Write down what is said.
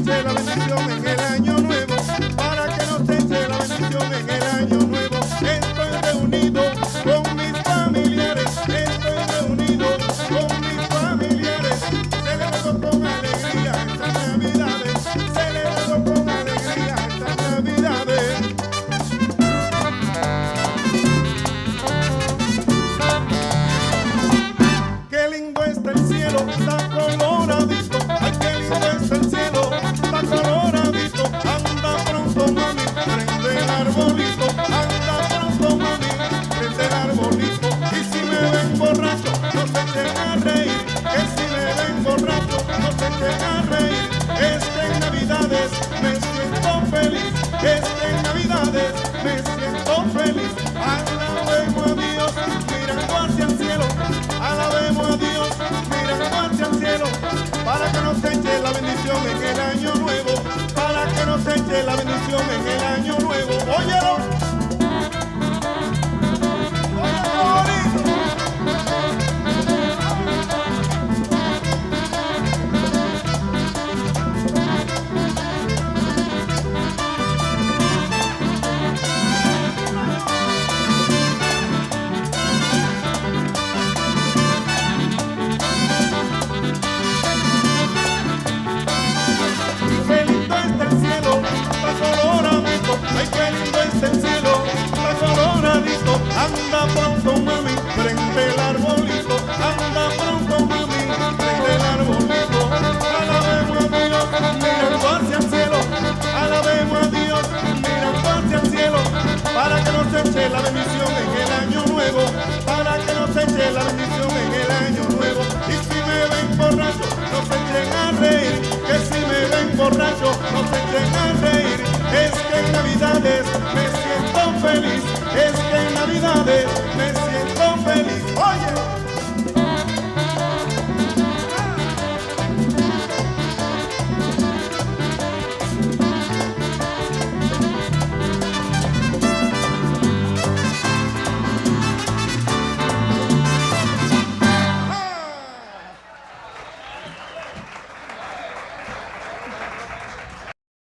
eche la bendición en el año nuevo, para que nos eche la bendición en el año nuevo. Estoy reunido con mis familiares, estoy reunido con mis familiares, celebro con alegría estas navidades, celebro con alegría estas navidades. Qué lindo está el cielo, está coloradito, ay qué lindo está el cielo, está coloradito. Anda pronto mami, prende el arbolito, anda pronto mami, prende el arbolito. Y si me ven borracho, no se echen a reír, que si me ven borracho, no se echen a reír. Es que en Navidades me siento feliz, es que en Navidades me siento feliz. Alabemos a Dios, mirando hacia el cielo, alabemos a Dios, mirando hacia el cielo.